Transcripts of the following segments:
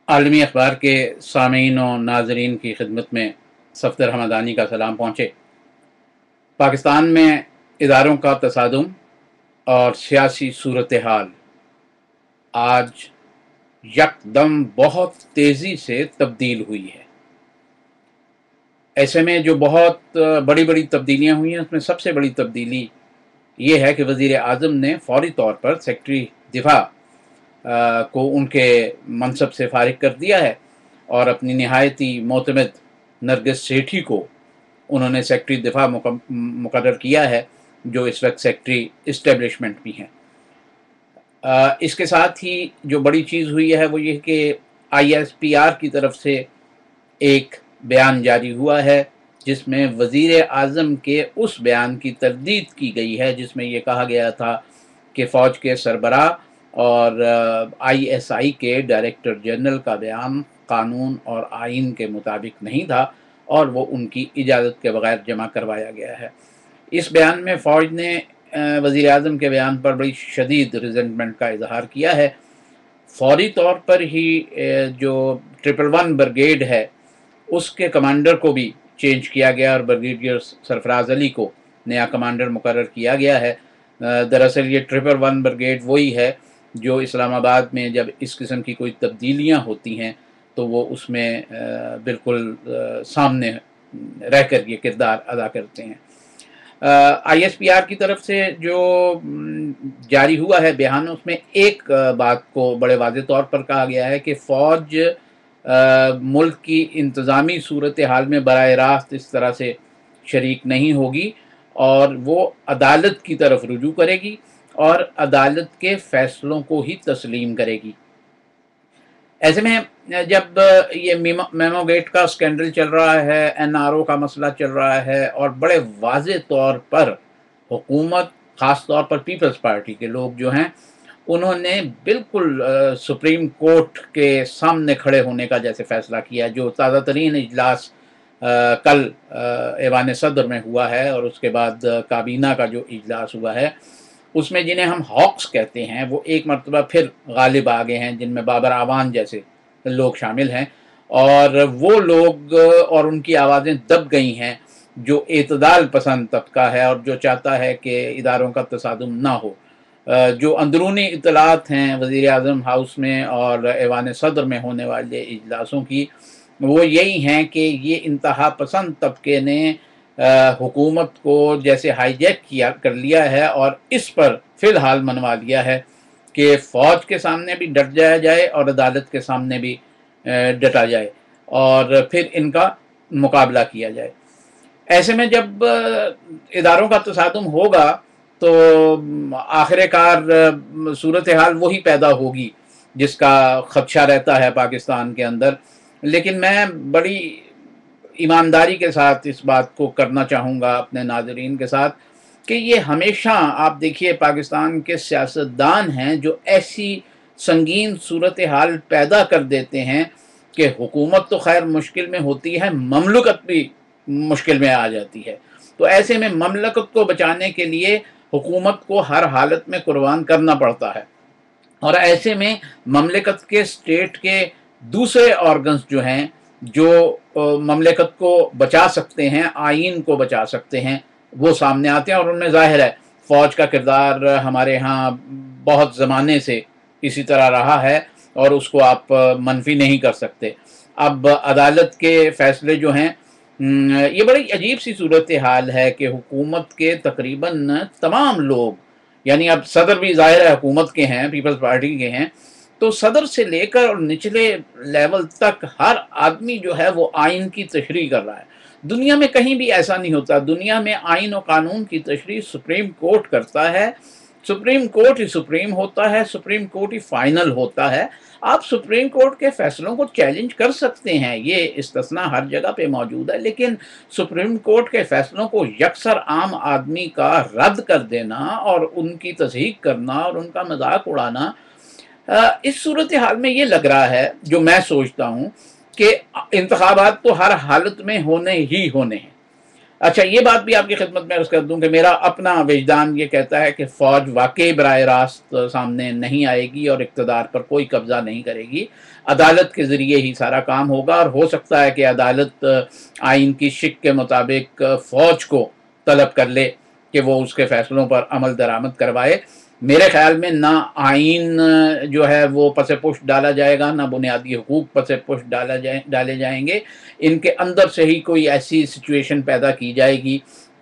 عالمی اخبار کے سامعین و ناظرین کی خدمت میں صفدر حمدانی کا سلام پہنچے۔ پاکستان میں اداروں کا تصادم اور سیاسی صورتحال آج یکدم بہت تیزی سے تبدیل ہوئی ہے۔ ایسے میں جو بہت بڑی بڑی تبدیلیاں ہوئی ہیں، اس میں سب سے بڑی تبدیلی یہ ہے کہ وزیر اعظم نے فوری طور پر سیکرٹری دفاع کو ان کے منصب سے فارغ کر دیا ہے اور اپنی نہایتی معتمد نرگس سیٹھی کو انہوں نے سیکرٹری دفاع مقرر کیا ہے، جو اس وقت سیکرٹری اسٹیبلشمنٹ بھی ہیں۔ اس کے ساتھ ہی جو بڑی چیز ہوئی ہے وہ یہ کہ ISPR کی طرف سے ایک بیان جاری ہوا ہے جس میں وزیر اعظم کے اس بیان کی تردید کی گئی ہے جس میں یہ کہا گیا تھا کہ فوج کے سربراہ اور ISI کے ڈائریکٹر جنرل کا بیان قانون اور آئین کے مطابق نہیں تھا اور وہ ان کی اجازت کے بغیر جمع کروایا گیا ہے۔ اس بیان میں فوج نے وزیر اعظم کے بیان پر بڑی شدید ریزنٹمنٹ کا اظہار کیا ہے۔ فوری طور پر ہی جو 111 برگیڈ ہے اس کے کمانڈر کو بھی چینج کیا گیا اور بریگیڈیئر سرفراز علی کو نیا کمانڈر مقرر کیا گیا ہے۔ دراصل یہ 111 برگیڈ وہی ہے جو اسلام آباد میں جب اس قسم کی کوئی تبدیلیاں ہوتی ہیں تو وہ اس میں بالکل سامنے رہ کر یہ کردار ادا کرتے ہیں۔ ISPR کی طرف سے جو جاری ہوا ہے بیان، اس میں ایک بات کو بڑے واضح طور پر کہا گیا ہے کہ فوج ملک کی انتظامی صورتحال میں براہ راست اس طرح سے شریک نہیں ہوگی اور وہ عدالت کی طرف رجوع کرے گی اور عدالت کے فیصلوں کو ہی تسلیم کرے گی۔ ایسے میں جب یہ میمو گیٹ کا سکینڈل چل رہا ہے، NRO کا مسئلہ چل رہا ہے اور بڑے واضح طور پر حکومت، خاص طور پر پیپلز پارٹی کے لوگ جو ہیں انہوں نے بالکل سپریم کورٹ کے سامنے کھڑے ہونے کا جیسے فیصلہ کیا، جو تازہ ترین اجلاس کل ایوان صدر میں ہوا ہے اور اس کے بعد کابینہ کا جو اجلاس ہوا ہے اس میں جنہیں ہم ہاکس کہتے ہیں وہ ایک مرتبہ پھر غالب آ گئے ہیں، جن میں بابر اعوان جیسے لوگ شامل ہیں، اور وہ لوگ اور ان کی آوازیں دب گئی ہیں جو اعتدال پسند طبقہ ہے اور جو چاہتا ہے کہ اداروں کا تصادم نہ ہو۔ جو اندرونی اطلاعات ہیں وزیر اعظم ہاؤس میں اور ایوان صدر میں ہونے والے اجلاسوں کی، وہ یہی ہیں کہ یہ انتہا پسند طبقے نے حکومت کو جیسے ہائی جیک کر لیا ہے اور اس پر فی الحال منوا لیا ہے کہ فوج کے سامنے بھی ڈٹ جایا جائے اور عدالت کے سامنے بھی ڈٹا جائے اور پھر ان کا مقابلہ کیا جائے۔ ایسے میں جب اداروں کا تصادم ہوگا تو آخر کار صورتحال وہی پیدا ہوگی جس کا خدشہ رہتا ہے پاکستان کے اندر، لیکن میں بڑی ایمانداری کے ساتھ اس بات کو کرنا چاہوں گا اپنے ناظرین کے ساتھ کہ یہ ہمیشہ آپ دیکھیے پاکستان کے سیاستدان ہیں جو ایسی سنگین صورتحال پیدا کر دیتے ہیں کہ حکومت تو خیر مشکل میں ہوتی ہے، مملکت بھی مشکل میں آ جاتی ہے۔ تو ایسے میں مملکت کو بچانے کے لیے حکومت کو ہر حالت میں قربان کرنا پڑتا ہے، اور ایسے میں مملکت کے اسٹیٹ کے دوسرے آرگنز جو ہیں جو مملکت کو بچا سکتے ہیں، آئین کو بچا سکتے ہیں، وہ سامنے آتے ہیں، اور ان میں ظاہر ہے فوج کا کردار ہمارے ہاں بہت زمانے سے اسی طرح رہا ہے اور اس کو آپ منفی نہیں کر سکتے۔ اب عدالت کے فیصلے جو ہیں، یہ بڑی عجیب سی صورتحال ہے کہ حکومت کے تقریباً تمام لوگ، یعنی اب صدر بھی ظاہر ہے حکومت کے ہیں، پیپلز پارٹی کے ہیں، تو صدر سے لے کر اور نچلے لیول تک ہر آدمی جو ہے وہ آئین کی تشریح کر رہا ہے۔ دنیا میں کہیں بھی ایسا نہیں ہوتا، دنیا میں آئین و قانون کی تشریح سپریم کورٹ کرتا ہے، سپریم کورٹ ہی سپریم ہوتا ہے، سپریم کورٹ ہی فائنل ہوتا ہے۔ آپ سپریم کورٹ کے فیصلوں کو چیلنج کر سکتے ہیں، یہ استثناء ہر جگہ پہ موجود ہے، لیکن سپریم کورٹ کے فیصلوں کو یکسر عام آدمی کا رد کر دینا اور ان کی تصحیح کرنا اور ان کا مذاق اڑانا، اس صورتحال میں یہ لگ رہا ہے، جو میں سوچتا ہوں کہ انتخابات تو ہر حالت میں ہونے ہی ہونے ہیں، اچھا یہ بات بھی آپ کی خدمت میں عرض کر دوں کہ میرا اپنا وجدان یہ کہتا ہے کہ فوج واقعی براہ راست سامنے نہیں آئے گی اور اقتدار پر کوئی قبضہ نہیں کرے گی، عدالت کے ذریعے ہی سارا کام ہوگا، اور ہو سکتا ہے کہ عدالت آئین کی شک کے مطابق فوج کو طلب کر لے کہ وہ اس کے فیصلوں پر عمل درآمد کروائے۔ میرے خیال میں نہ آئین جو ہے وہ پس پشت ڈالا جائے گا، نہ بنیادی حقوق پس پشت ڈالے جائیں گے، ان کے اندر سے ہی کوئی ایسی سچویشن پیدا کی جائے گی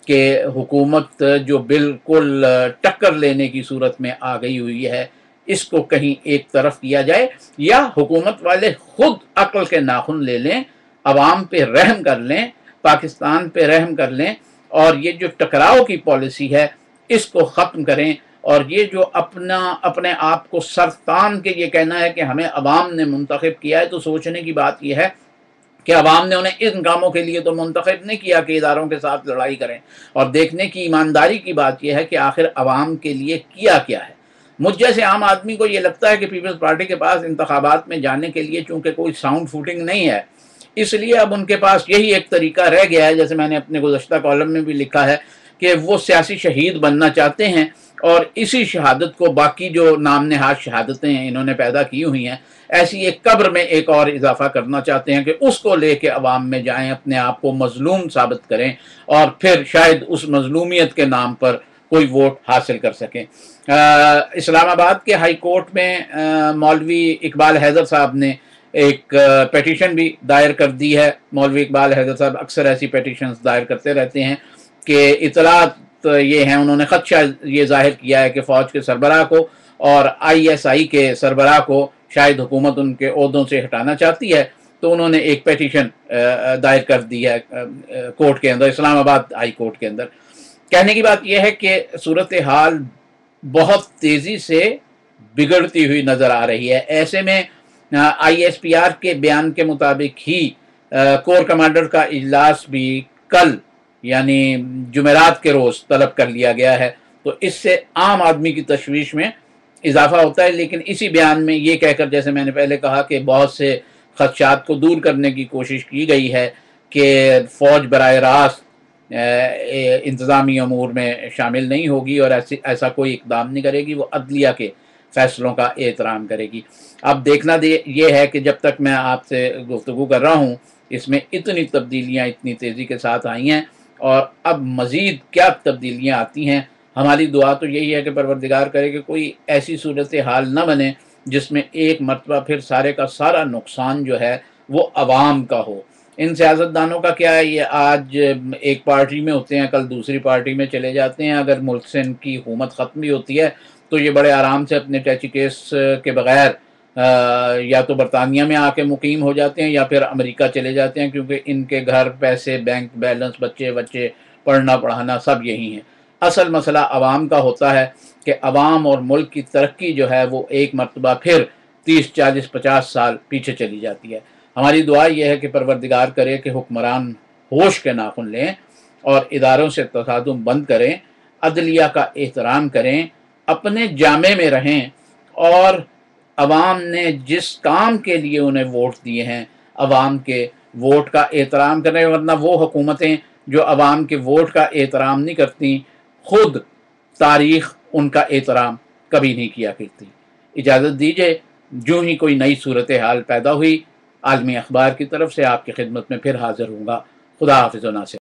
کہ حکومت جو بالکل ٹکر لینے کی صورت میں آ گئی ہوئی ہے اس کو کہیں ایک طرف کیا جائے، یا حکومت والے خود عقل کے ناخن لے لیں، عوام پہ رحم کر لیں، پاکستان پہ رحم کر لیں، اور یہ جو ٹکراؤ کی پالیسی ہے اس کو ختم کریں، اور یہ جو اپنے آپ کو سرتان کے یہ کہنا ہے کہ ہمیں عوام نے منتخب کیا ہے، تو سوچنے کی بات یہ ہے کہ عوام نے انہیں ان کاموں کے لیے تو منتخب نہیں کیا کہ اداروں کے ساتھ لڑائی کریں، اور دیکھنے کی ایمانداری کی بات یہ ہے کہ آخر عوام کے لیے کیا ہے۔ مجھ جیسے عام آدمی کو یہ لگتا ہے کہ پیپلز پارٹی کے پاس انتخابات میں جانے کے لیے چونکہ کوئی ساؤنڈ فوٹنگ نہیں ہے، اس لیے اب ان کے پاس یہی ایک طریقہ رہ گیا ہے، جیسے میں نے اپنے گزشتہ کالم میں بھی لکھا ہے کہ وہ سیاسی شہید بننا چاہتے ہیں، اور اسی شہادت کو باقی جو نام نہاد شہادتیں ہیں انہوں نے پیدا کی ہوئی ہیں، ایسی ایک قبر میں ایک اور اضافہ کرنا چاہتے ہیں کہ اس کو لے کے عوام میں جائیں، اپنے آپ کو مظلوم ثابت کریں، اور پھر شاید اس مظلومیت کے نام پر کوئی ووٹ حاصل کر سکیں۔ اسلام آباد کے ہائی کورٹ میں مولوی اقبال حیدر صاحب نے ایک پیٹیشن بھی دائر کر دی ہے۔ مولوی اقبال حیدر صاحب اکثر ایسی پیٹیشنز دائر کرتے رہتے ہیں کہ اطلاعات یہ ہیں، انہوں نے خدشہ یہ ظاہر کیا ہے کہ فوج کے سربراہ کو اور ISI کے سربراہ کو شاید حکومت ان کے عہدوں سے ہٹانا چاہتی ہے، تو انہوں نے ایک پیٹیشن دائر کر دی ہے کورٹ کے اندر، اسلام آباد ہائی کورٹ کے اندر۔ کہنے کی بات یہ ہے کہ صورتحال بہت تیزی سے بگڑتی ہوئی نظر آ رہی ہے۔ ایسے میں ISPR کے بیان کے مطابق ہی کور کمانڈر کا اجلاس بھی کل یعنی جمعرات کے روز طلب کر لیا گیا ہے، تو اس سے عام آدمی کی تشویش میں اضافہ ہوتا ہے، لیکن اسی بیان میں یہ کہہ کر، جیسے میں نے پہلے کہا، کہ بہت سے خدشات کو دور کرنے کی کوشش کی گئی ہے کہ فوج براہ راست انتظامی امور میں شامل نہیں ہوگی اور ایسا کوئی اقدام نہیں کرے گی، وہ عدلیہ کے فیصلوں کا احترام کرے گی۔ اب دیکھنا یہ ہے کہ جب تک میں آپ سے گفتگو کر رہا ہوں اس میں اتنی تبدیلیاں اتنی تیزی کے ساتھ آئی ہیں، اور اب مزید کیا تبدیلیاں آتی ہیں۔ ہماری دعا تو یہی ہے کہ پروردگار کرے کہ کوئی ایسی صورتحال نہ بنے جس میں ایک مرتبہ پھر سارے کا سارا نقصان جو ہے وہ عوام کا ہو۔ ان سیاستدانوں کا کیا ہے، یہ آج ایک پارٹی میں ہوتے ہیں، کل دوسری پارٹی میں چلے جاتے ہیں، اگر ملک سے ان کی حکومت ختم بھی ہوتی ہے تو یہ بڑے آرام سے اپنے ٹیچی کیس کے بغیر یا تو برطانیہ میں آ کے مقیم ہو جاتے ہیں یا پھر امریکہ چلے جاتے ہیں، کیونکہ ان کے گھر، پیسے، بینک بیلنس، بچے پڑھنا پڑھانا سب یہی ہیں۔ اصل مسئلہ عوام کا ہوتا ہے کہ عوام اور ملک کی ترقی جو ہے وہ ایک مرتبہ پھر 30 40 50 سال پیچھے چلی جاتی ہے۔ ہماری دعا یہ ہے کہ پروردگار کرے کہ حکمران ہوش کے ناخن لیں اور اداروں سے تصادم بند کریں، عدلیہ کا احترام کریں، اپنے جامع میں رہیں، اور عوام نے جس کام کے لیے انہیں ووٹ دیے ہیں عوام کے ووٹ کا احترام کریں، ورنہ وہ حکومتیں جو عوام کے ووٹ کا احترام نہیں کرتی، خود تاریخ ان کا احترام کبھی نہیں کیا کرتی۔ اجازت دیجئے، جو ہی کوئی نئی صورتحال پیدا ہوئی عالمی اخبار کی طرف سے آپ کی خدمت میں پھر حاضر ہوں گا۔ خدا حافظ و ناصر۔